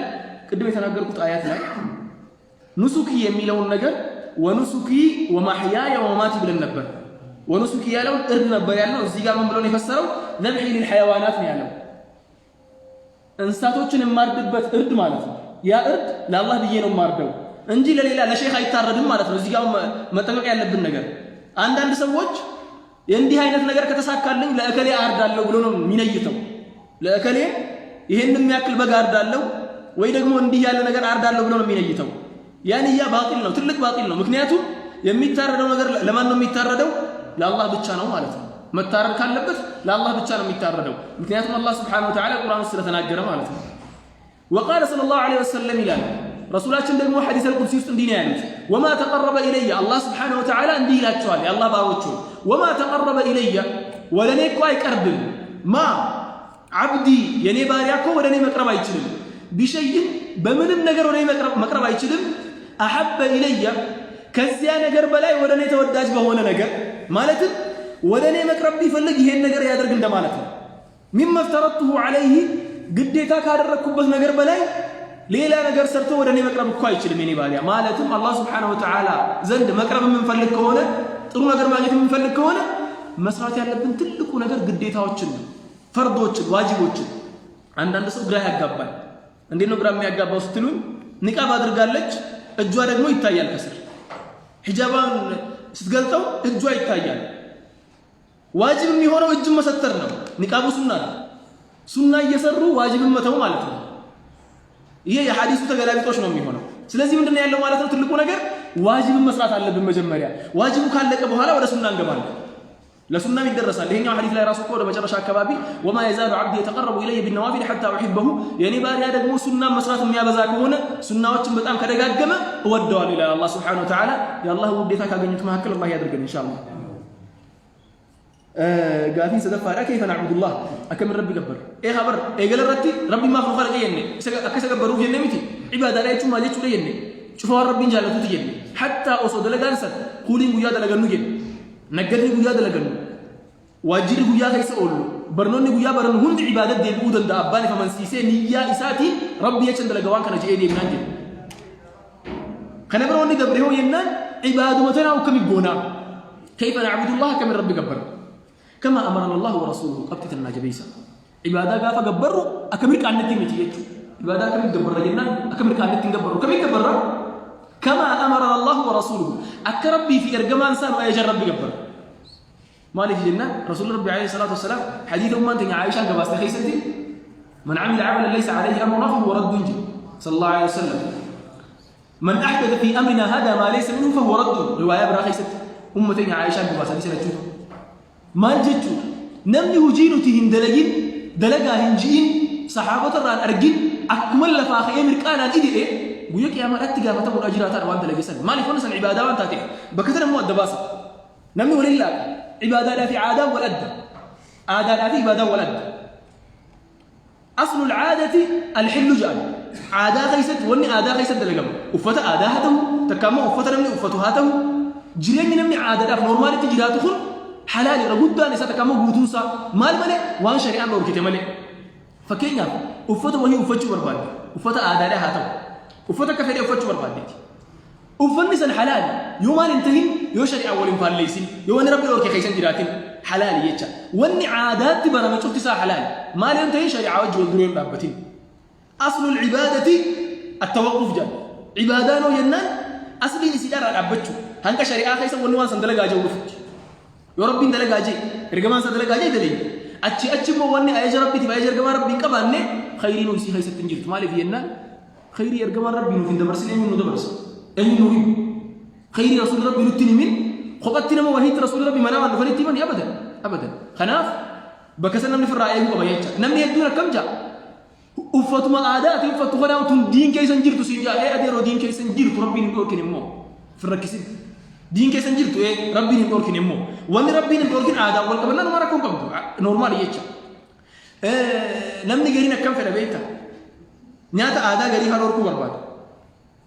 قدم يتناقر كت آيات لا نسكي يميلون النجار ونسكي ومحياي ومماتي بالنبر ونسكي يالون إرنا بيالنا وزيجا من بلون يفسروا ذبحي للحيوانات يالون إنساتوچن ماردبت إرد مالتنا يا إرد لا الله بيجينهم ماردو إنجيل ليلا لا شيء خيتاردم مالتنا وزيجا ما تنقل يالله بالنجار عند سووج يندي هاي نتنجر كتساكالين لأكلي أردالله بلونهم مينيتهم لأكلي يهندم يأكل بقاردالله ويدقمو اندي هاي نتنجر أردالله بلونهم مينيتهم يعني يا باطل لو تلك باطل لو مكنياتو يميتاردو نجر لما انهم يتاردو لا الله بتشانو مالتهم ما تارد كان لبس لا الله بتشانو يتاردو مكنياتهم الله سبحانه وتعالى القرآن السنة تناجر مالتهم وقال صلى الله عليه وسلم إلى رسولاتنا دغمو حديث القدسي ውስጥ እንዲህ ነው ያሉት وما تقرب الي الله سبحانه وتعالى እንዲህ ይላቸዋል የአላህ ባሮቹ وما تقرب الي ወለኔ እኮ አይቀርብም ما عبدي የኔ ባሪያ እኮ ወደኔ መቅረብ አይችልም بشيء በምንም ነገር ወደኔ መቅረብ አይችልም احب الي ከዚያ ነገር በላይ ወደኔ ተወዳጅ በሆነ ነገር ማለትም ወደኔ መቅረብ ቢፈልግ ይሄን ነገር ያደርግ እንደማለት ነው مما افترضته عليه ግዴታ ካደረኩበት ነገር በላይ ሌላ ነገር ሰርቶ ወደኔ መቅረብ እኮ አይችልም የኔ ባሪያ ማለትም አላህ Subhanahu Wa Ta'ala ዘንድ መቅረብ የምንፈልግ ከሆነ ጥሩ ነገር ማግኘት የምንፈልግ ከሆነ መስራት ያለብን ትልቁ ነገር ግዴታዎችን ፈርዶችን ዋጅቦችን አንዳንድ ሰው ግራ ያጋባል እንዴት ነው ግራ የሚያጋባው ስትሉኝ ንቃብ አድርጋለች እጇ ደግሞ ይታያል ከስር ሂጃባን ስትገልጠው እጇ ይታያል ዋጅብ የሚሆነው እጅ መሰተር ነው ንቃቡ ሱና እየሰሩ ዋጅብን መተው ማለት ነው ይሄ የሐዲሱ ተገላቢጦች ነው የሚሆነው ስለዚህ ምንድነው ያለው ማለት ነው ትልቁ ነገር ዋጅብን መስራት አለብን መጀመሪያ ዋጅቡ ካለቀ በኋላ ወደ ሱና እንገባለን لسنة الدرس اللي هي حديث لا راسه كله بجرش كبابي وما يزال عبدي يتقرب إلي بالنوافل حتى أحبه يعني باري هذا مو سنة مسرات من يابزاك هنا سنة وتشم بتأم كذا جمع ودوا إلى الله سبحانه وتعالى يا الله وديتك أجن يتمها كل الله يدرك إن شاء الله قاعدين سدفا كيف نعبد الله أكمل ربي قبر إيه خبر إيه قال رتي ربي ما في خلق يني أكسر قبروا في النمتي عبادة لا يتم عليه شو يني شوفوا ربي جالته تجني حتى أصود لجانسا قولين ويا دلجانو جن نجدني ويا دلجانو واجري ويا كيس أولو برنوني ويا برن هند عبادة دين أودن دا أباني فمن سيسه نيا إساتي ربي يشن دلجوان كنا جيدي منانجي خنا بروني دبره ينن عبادة متنا وكم يبونا كيف نعبد الله كم ربي قبر كما أمرنا الله ورسوله قبتة الناجبيسة عبادة قاف قبروا أكمل كأن نتيجة عبادة كم يقبر جنان أكمل كأن نتيجة كم يقبر كما أمرنا الله ورسوله أكربي في إرجمان سان ويجر ربي قبر مالك جنة رسول ربي عليه الصلاة والسلام حديث أمان تني عائشة قباس تخيسنتي من عمل عملا ليس عليه أمرنا فهو رد جي صلى الله عليه وسلم من أحدث في أمرنا هذا ما ليس منه فهو رد رواية برا خيست أمتني عائشة قباس تخيسنتي تشوف ما جتوا نمني هجينو تهين دلقا هنجين صحابة الران أرجين أكمل لفاخي أمريكانا إيدي إيه وياك يا مال أتجاه فتقول أجرات وأنت لجسد ما لي فنس العبادة وأنت تيه بكثر مو الدباسة نمني ولله عبادة لا في عادة ولا أدى عادة لا في عبادة ولا أدى أصل العادة الحل جان عادة خيست وني عادة خيست دلقا وفت عاداته تكمل وفت نمني وفتهاته جريني نمني عادة لا نورمالي تجراته خل حلال رجودا نسات كم بوتوسا مال ملء وان شريعة نور كتير ملء فكينيا وفتا وهي وفتش برباد وفتا عادة هاتو وفتا كفير وفتش برباد وفنس الحلال يوم أن ينتهي يو شريعة أول مفعل ليسي يو أن ربي أورك خيسان جراتين حلال يجا واني عادات تبرا ما شفت سا حلال ما ينتهي شريعة وجه والدروين رابطين أصل العبادة التوقف جان عبادانو ينان أصلي نسيجار رابطشو هنك شريعة خيسان ونوان سندلقا جو رفت يا ربي ندلق أجي رجمان سندلق أجي دلين أتشي مو وني أجر ربي تبى أجر رجمان ربي كبانة خيرين ويسي خير ستنجيل مالي فينا خيري رجمان ربي نفين دبرس لين من دبرس أي نوري خيري رسول ربي نتني من خبرتنا ما وهيت رسول ربي ما نام نفني تيمان أبدا أبدا خناف بكسرنا من الرأي هو بيجا نمني الدنيا كم جا وفتما عادات وفتما وتون دين كيسن جيل تسيجا أدير دين كيسن جيل ربي نقول كنيمو في الركيسين دين كيسن جيل تو ربي نقول كنيمو وان ربي نقول كن عادة والقبلنا نمارا كم كم نورمال يجا نمني جرينا كم في البيتا نياتا عادة جري هالوركو برباد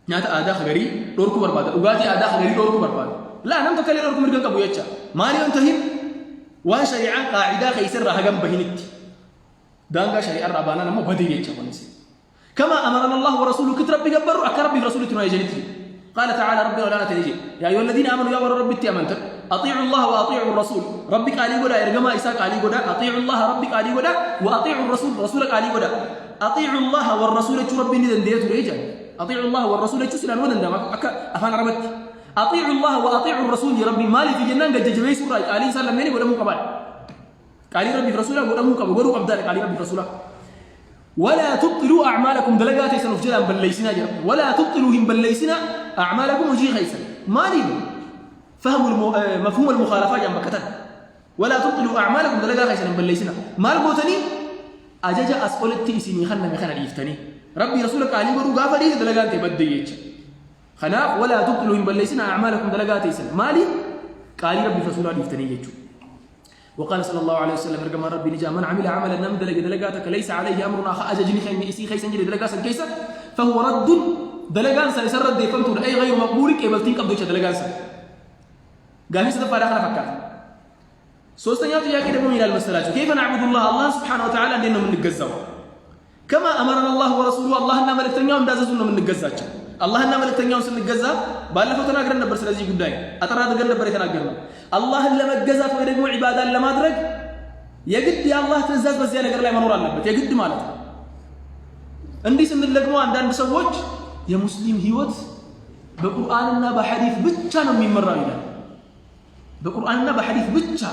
نياتا عادة خجري لوركو برباد وقاتي عادة خجري لوركو برباد لا نم تكلم لوركو مرجع كبو يجا مالي أنتهي وان شريعة قاعدة خيسر راه جنب بهنيت دانغا شريعة ربنا نمو بدي يجا ونسي كما أمرنا الله ورسوله كترب بجبر أكرب برسوله تنوي جنتي قال تعالى ربنا ولا نتنجي يا أيها الذين آمنوا يا رب تأمنت أطيعوا الله وأطيعوا الرسول ربك علي ودا إرجما إساك علي ودا أطيعوا الله ربك علي ودا وأطيعوا الرسول رسولك علي ودا أطيعوا الله والرسول ربي ندن ديت رجال أطيعوا الله والرسول تسلا ودن دم أفان ربت أطيعوا الله وأطيعوا الرسول يا ربي مالي في جنان قد جبيس راي علي سلم مني ولا مو كبار علي ربي رسوله ولا مو كبار ورو قبضان علي ربي رسوله ولا تبطلوا أعمالكم دلقات سنفجلا بليسنا جرب ولا تبطلوهم بليسنا أعمالكم وجي خيسا مالي فهم مفهوم المخالفة جنب كتن ولا تبطلوا أعمالكم دلقات خيسا بليسنا مال بوتني أجاج أسئلة تيسيني خلنا مخنا الإفتني ربي رسولك علي ورو غافري دلقات تبديج خنا ولا تبطلوهم بليسنا أعمالكم دلقات خيسا مالي قال ربي رسول الإفتني يجو وقال صلى الله عليه وسلم رجما ربي نجا من عمل عملا نم دلقاتك ليس عليه أمرنا أججني خير إسي خير سنجري دلقات الكيسة فهو رد دلقان سيسرد ديفنتون أي غير مقبول كيبلتين قبضوش دلقان سن قال هسه فارق على فكر سوستنيات يا كده من المسألة كيف نعبد الله الله سبحانه وتعالى لأنه من الجزاء كما أمرنا الله ورسوله الله إنما ملكتنيهم داززنا من الجزاء الله إنما ملكتنيهم سن الجزاء بالله تناقرنا برس لذي قداي أترى تقرنا بري تناقرنا الله لما الجزاء ويرجع عبادة لما أدرك يجد يا الله تنزل بس يا نقر لا منور الله يجد مالك عندي سن اللقمة عندنا بسوج يا مسلم هيوت بقرآننا بحديث بتشانو من مرة إلى بقرآننا بحديث بتشا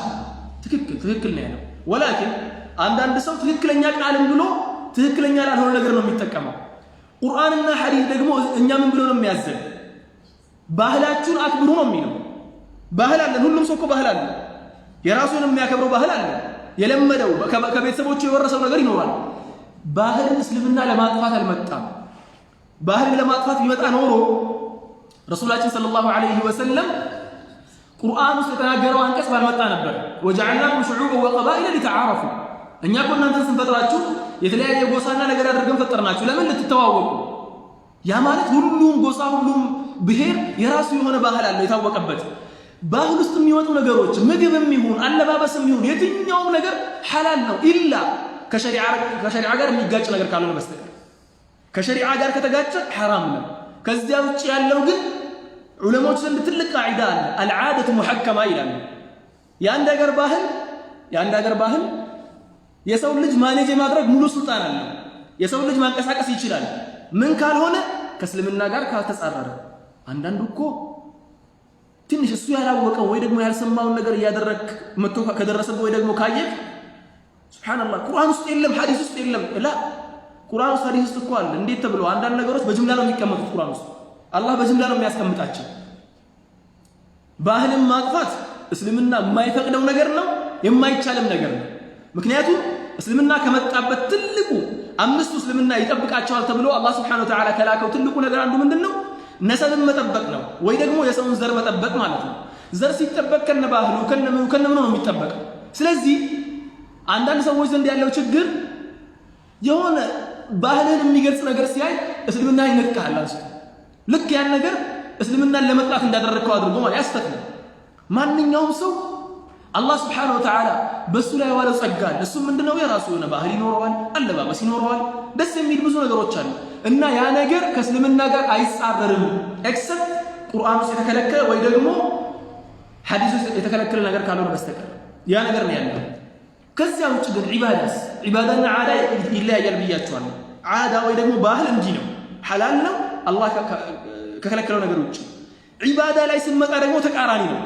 تككلنا يعني ولكن عندنا بسوج تككلنا عالم بلو تككلنا على هون نقرنا متكما قرآننا حديث لقمة إنيا من بلو لم يزل بهلاتون أكبرهم منهم بهلال لنقول لهم سوكو بهلال የራሱን የሚያከብረው ባህል አለ የለመደው ከቤተሰቦቹ የወረሰው ነገር ይኖራል ባህልን እስልምና ለማጥፋት አልመጣም ባህልን ለማጥፋት ቢመጣ ኖሮ ረሱላችን ሰለላሁ ዐለይሂ ወሰለም ቁርአን ውስጥ የተናገረው አንቀጽ ባልመጣ ነበር ወጀዐልናኩም ሹዑበን ወቀባኢለ ሊተዓረፉ እኛ እኮ እናንተን ስንፈጥራችሁ የተለያየ ጎሳና ነገር አድርገን ፈጠርናችሁ ለምን ልትተዋወቁ ያ ማለት ሁሉም ጎሳ ሁሉም ብሔር የራሱ የሆነ ባህል አለው የታወቀበት ባህል ውስጥ የሚወጡ ነገሮች ምግብም ይሁን አለባበስም ይሁን የትኛውም ነገር ሐላል ነው ኢላ ከሸሪዓ ጋር የሚጋጭ ነገር ካልሆነ በስተቀር ከሸሪዓ ጋር ከተጋጨ ሐራም ነው ከዚያ ውጭ ያለው ግን ዑለሞች ዘንድ ትልቅ ቃዒዳ አለ አልዓደቱ ሙሐከማ ይላሉ የአንድ ሀገር ባህል የሰው ልጅ ማኔጅ የማድረግ ሙሉ ስልጣን አለው የሰው ልጅ ማንቀሳቀስ ይችላል ምን ካልሆነ ከእስልምና ጋር ካልተጻረረ አንዳንዱ እኮ ትንሽ እሱ ያላወቀው ወይ ደግሞ ያልሰማውን ነገር እያደረክ መጥቶ ከደረሰበት ወይ ደግሞ ካየክ ሱብሃንአላህ ቁርአን ውስጥ የለም ሐዲስ ውስጥ የለም ላ ቁርአን ውስጥ ሐዲስ ውስጥ እኮ አለ እንዴት ተብሎ አንዳንድ ነገሮች በጅምላ ነው የሚቀመጡት ቁርአን ውስጥ አላህ በጅምላ ነው የሚያስቀምጣቸው ባህልን ማጥፋት እስልምና የማይፈቅደው ነገር ነው የማይቻልም ነገር ነው ምክንያቱም እስልምና ከመጣበት ትልቁ አምስቱ እስልምና ይጠብቃቸዋል ተብሎ አላህ Subhanahu Wa Ta'ala ከላከው ትልቁ ነገር አንዱ ምንድነው ነሰብን መጠበቅ ነው ወይ ደግሞ የሰውን ዘር መጠበቅ ማለት ነው ዘር ሲጠበቅ ከነባህሉ ከነምኑ ነው የሚጠበቀው ስለዚህ አንዳንድ ሰዎች ዘንድ ያለው ችግር የሆነ ባህልን የሚገልጽ ነገር ሲያይ እስልምና ይነካል አንተ ልክ ያን ነገር እስልምናን ለመጥላት እንዳደረከው አድርጎ ማለት ያስተካክል ማንኛውም ሰው አላህ Subhanahu Wa Ta'ala በሱ ላይ ዋለው ጸጋል እሱ ምንድነው የራሱ የሆነ ባህል ይኖረዋል አለባበስ ይኖረዋል ደስ የሚል ብዙ ነገሮች አሉ እና ያ ነገር ከእስልምና ጋር አይጻረርም ኤክሰፕት ቁርአን ውስጥ የተከለከለ ወይ ደግሞ ሐዲስ ውስጥ የተከለከለ ነገር ካልሆነ በስተቀር ያ ነገር ነው ያለው ከዚያ ውጭ ግን ዒባዳና ዓዳ ይለያያል ብያችኋለሁ ዓዳ ወይ ደግሞ ባህል እንጂ ነው ሐላል ነው አላህ ከከለከለው ነገር ውጭ ዒባዳ ላይ ስንመጣ ደግሞ ተቃራኒ ነው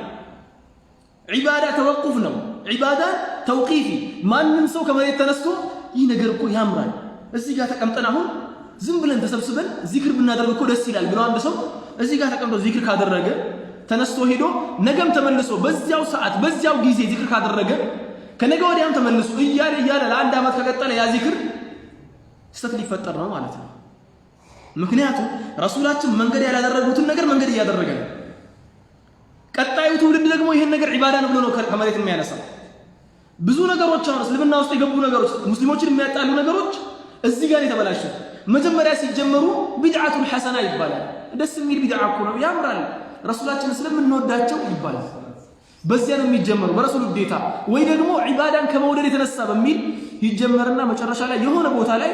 ዒባዳ ተወቁፍ ነው ዒባዳ ተውቂፊ ማንም ሰው ከመሬት ተነስቶ ይህ ነገር እኮ ያምራል እዚህ ጋር ተቀምጠን አሁን ዝም ብለን ተሰብስበን ዚክር ብናደርግ እኮ ደስ ይላል ብሎ አንድ ሰው እዚህ ጋር ተቀምጦ ዚክር ካደረገ ተነስቶ ሄዶ ነገም ተመልሶ በዚያው ሰዓት በዚያው ጊዜ ዚክር ካደረገ ከነገ ወዲያም ተመልሶ እያለ ለአንድ ዓመት ከቀጠለ ያ ዚክር ስተት ሊፈጠር ነው ማለት ነው ምክንያቱም ረሱላችን መንገድ ያላደረጉትን ነገር መንገድ እያደረገ ነው ቀጣዩ ትውልድ ደግሞ ይሄን ነገር ዒባዳ ነው ብሎ ነው ከመሬት የሚያነሳው ብዙ ነገሮች አሁን እስልምና ውስጥ የገቡ ነገሮች ሙስሊሞችን የሚያጣሉ ነገሮች እዚህ ጋር የተበላሹት መጀመሪያ ሲጀመሩ ቢድዓቱል ሐሰና ይባላል ደስ የሚል ቢድዓ እኮ ነው ያምራል ረሱላችን ስለምንወዳቸው ይባላል በዚያ ነው የሚጀመረው በረሱል ዴታ ወይ ደግሞ ዒባዳን ከመውደድ የተነሳ በሚል ይጀመርና መጨረሻ ላይ የሆነ ቦታ ላይ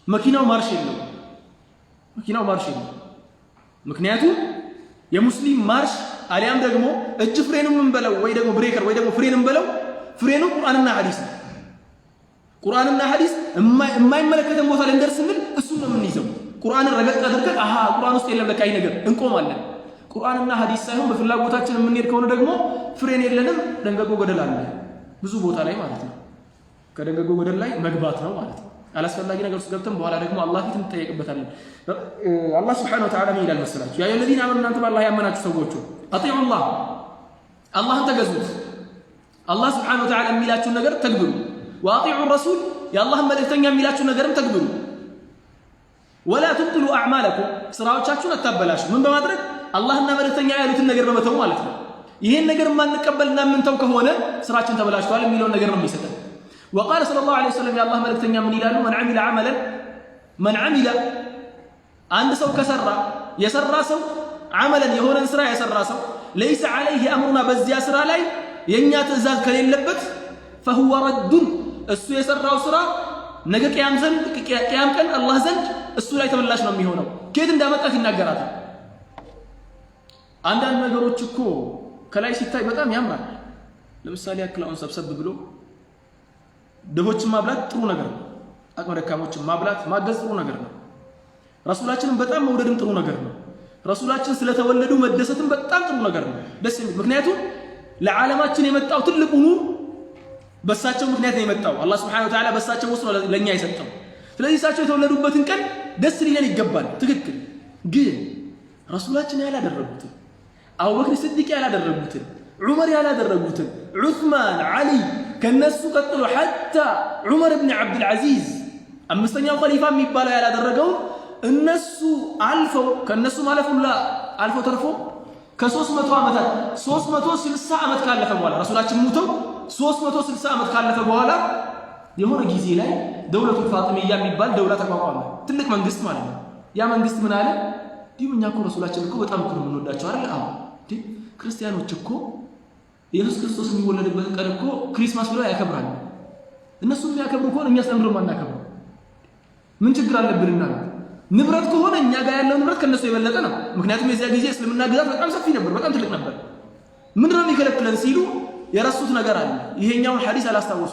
መኪናው ማርሽ የለው ምክንያቱም የሙስሊም ማርሽ አሊያም ደግሞ እጅ ፍሬኑን እንበለው ወይ ደግሞ ብሬከር ወይ ደግሞ ፍሬን እንበለው ፍሬኑ ቁርአንና ሐዲስ የማይመለከተን ቦታ ላይ እንደርስልን እሱን ነው የምንይዘው ቁርአንን ረገጥ አድርገን ቁርአን ውስጥ የለም ለካ ይሄ ነገር እንቆማለን ቁርአንና ሐዲስ ሳይሆን በፍላጎታችን የምንሄድ ከሆነ ደግሞ ፍሬን የለንም ደንገጎ ገደል አለ ብዙ ቦታ ላይ ማለት ነው ከደንገጎ ገደል ላይ መግባት ነው ማለት ነው አላስፈላጊ ነገር ውስጥ ገብተን በኋላ ደግሞ አላህ ፊት እንጠየቅበታለን አላህ Subhanahu Wa Ta'ala ምን ይላል መሰላችሁ ያ የለዚነ አመኑ እናንተ በአላህ ያመናችሁ ሰዎች አጢዑ አላህን ተገዙት አላህ Subhanahu Wa Ta'ala የሚላችሁን ነገር ተግብሩ ወአጢዑ ረሱል የአላህን መልእክተኛ የሚላችሁን ነገርም ተግብሩ ወላ ትብጥሉ አዕማለኩም ስራዎቻችሁን አታበላሹ ምን በማድረግ አላህና መልእክተኛ ያሉትን ነገር በመተው ማለት ነው ይሄን ነገር ማንቀበልና ምንተው ከሆነ ስራችን ተበላሽቷል የሚለውን ነገር ነው የሚሰጠን وقال صلى الله عليه وسلم يا الله ملكتኛ ምን ይላሉ من عمل አንድ ሰው ከሰራ የሰራ ሰው عملا የሆነን ስራ የሰራ ሰው ليس عليه امرنا በዚያ ስራ ላይ የኛ ትእዛዝ ከሌለበት فهو رد እሱ የሰራው ስራ ነገ ቂያም ቀን አላህ ዘንድ እሱ ላይ ተመላሽ ነው የሚሆነው ከየት እንዳመጣት ይናገራል አንዳንድ ነገሮች እኮ ከላይ ሲታይ በጣም ያምራል ለምሳሌ አክላውን ሰብሰብ ብሎ ድሆችን ማብላት ጥሩ ነገር ነው አቅመ ደካሞችን ማብላት ማገዝ ጥሩ ነገር ነው ረሱላችንን በጣም መውደድም ጥሩ ነገር ነው ረሱላችን ስለተወለዱ መደሰትም በጣም ጥሩ ነገር ነው ደስ የሚል ምክንያቱም ለዓለማችን የመጣው ትልቁ ኑር በሳቸው ምክንያት ነው የመጣው አላህ Subhanahu Wa Ta'ala በሳቸው ወስኖ ለኛ የሰጠው ስለዚህ እሳቸው የተወለዱበትን ቀን ደስ ሊለን ይገባል ትክክል ግን ረሱላችን ያላደረጉት አቡበክር ሲዲቅ ያላደረጉት عمر يا لا درجوتن عثمان علي كالناس قتلوا حتى عمر بن عبد العزيز أمستنيا خليفة ميبالا يا لا درجون الناس ألفوا كالناس ما ألفوا لا ألفوا ترفوا كسوس متوا مثلا سوس متوا سلسة أمد كالله فبوالا رسولات موتوا سوس متوا سلسة أمد كالله فبوالا يهون جيزي لاي دولة الفاطمية ميبال دولة تقوام تلك من قسم مالنا يا من قسم من عالم دي من يأكل رسولات شبكو بتأمكن من ودا شوار الآن دي كريستيان وتشكو يسوع كريستوس ميولد بقركو كريسماس ولا يكبران الناس اللي يكبروا كون الناس أمرهم ما نكبر من تقرأ لبرنا نبرد كون النيا جاي لنا نبرد كنا سوي ولا كنا مكنياتهم يزيد جيزي اسلم الناس جذاب بقام سفي نبر بقام تلك نبر من رامي كلك لنسيلو يا رسول نجاران يهنيهم حديث على استوى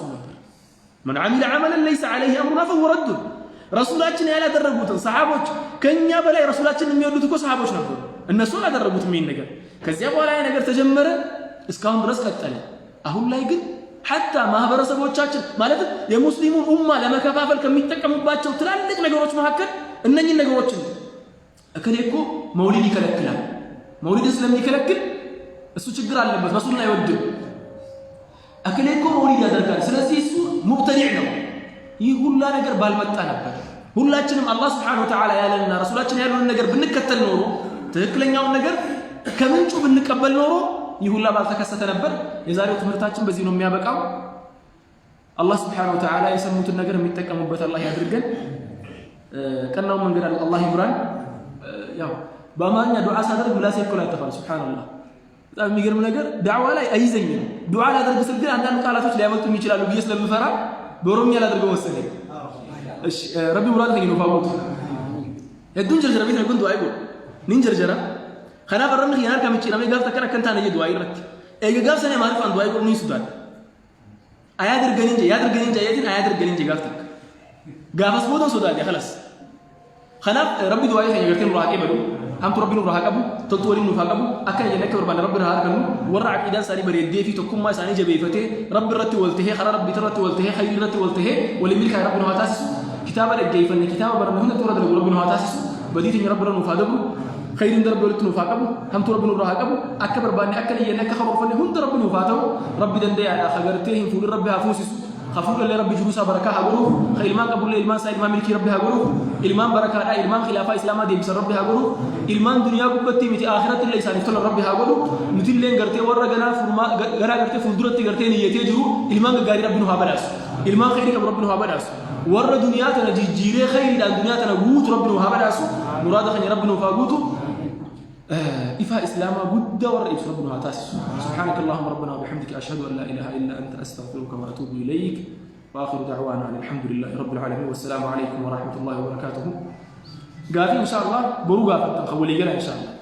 من عمل عملا ليس عليه أمرنا فهو رد رسولاتنا يا لا دربوتن صحابوች ከኛ በላይ ረሱላችንን የሚወዱት እኮ ሰሃቦች ነበሩ እነሱ አላደረጉት ምን ነገር ከዚያ በኋላ ያ ነገር ተጀመረ እስካሁን ድረስ ቀጠለ አሁን ላይ ግን حتى ማህበረሰቦቻችን ማለት የሙስሊሙን ኡማ ለመከፋፈል ከሚጠቀሙባቸው ትላልቅ ነገሮች መካከል እነኚህ ነገሮችን እከሌኮ መውሊድ ይከለክላል መውሊድ ስለሚከለክል እሱ ችግር አለበት ረሱልን አይወድም እከሌኮ መውሊድ ያደርጋል ስለዚህ እሱ ሙብተዲዕ ነው ይህ ሁላ ነገር ባልመጣ ነበር ሁላችንም አላህ Subhanahu Wa Ta'ala ያለና ረሱላችን ያሉን ነገር ብንከተል ኖሮ ትክክለኛውን ነገር ከምንጩ ብንቀበል ኖሮ ይህ ሁላ ባልተከሰተ ነበር የዛሬው ትምህርታችን በዚህ ነው የሚያበቃው አላህ Subhanahu Wa Ta'ala የሰሙትን ነገር የሚጠቀሙበት አላህ ያድርገን ቀናው መንገድ አላህ ይምራን ያው በአማርኛ ዱዓ ሳደርግ ምላሴ እኮ ላይ ተፋል ሱብሃንአላህ በጣም የሚገርም ነገር ዳዕዋ ላይ አይዘኝም ዱዓ ላደርግ ስል ግን አንዳንድ ቃላቶች ሊያመጡኝ ይችላሉ ብዬ ስለምፈራ برومي على درجة مستني إيش ربي مراد هني نفاوض يدون جرجرة بيتنا كنتوا أيقول نين جرجرة خنا برمي خيار كم تشيل أمي قال تكنا كنت أنا يدوا أيرك إيه قال سنة ما أعرف عن دوا أيقول نين سودان أيادر جنينجا يدين أيادر جنينجا قال تك قافس بودن سودان يا خلاص خنا ربي دوا أيه يقولون راح يبلو هم تربي نور راح أبو تطورين نور راح أبو أكن ينك وربنا ربي راح أبو ورع إذا ساري بريدي في تكون ما ساني جبي فتى ربي رتي ولته خرا ربي ترتي ولته خير رتي ولته ولملك ربنا هاتاسس كتاب الجيف إن كتاب برنا هنا تورد ربنا هاتاسس بديت إن ربنا نفادبو خير درب ولت نفاقبو هم تربي نور راح أبو أكبر باني أكن ينك خبر فني هم ربنا نفادو ربي دندي على خبرتهم فول ربي هافوسس خفوق اللي ربي جلوسا بركة هقوله إلمان قبول إلمان سائل ما ملكي ربي هقوله إلمان بركة إلمان خلافة إسلامة دي بسر ربي هقوله إلمان دنيا قبتي متي آخرة اللي يساني تلا ربي هقوله مثل لين قرتي ورا جنا فرما جرا قرتي فندرة قرتي نيتي جرو إلمان قاري ربي نها بلاس إلمان خيرك ربي نها بلاس ورا دنيا تنا جيرة خير دان دنيا تنا قوت ربي نها بلاس مراد خني ربي نها قوته إفا إسلام بد ورئيس ربنا تاسس سبحانك اللهم ربنا وبحمدك أشهد أن لا إله إلا أنت أستغفرك وأتوب إليك وآخر دعوانا أن الحمد لله رب العالمين والسلام عليكم ورحمة الله وبركاته قافي إن شاء الله برو قافي تنخولي قلا إن شاء الله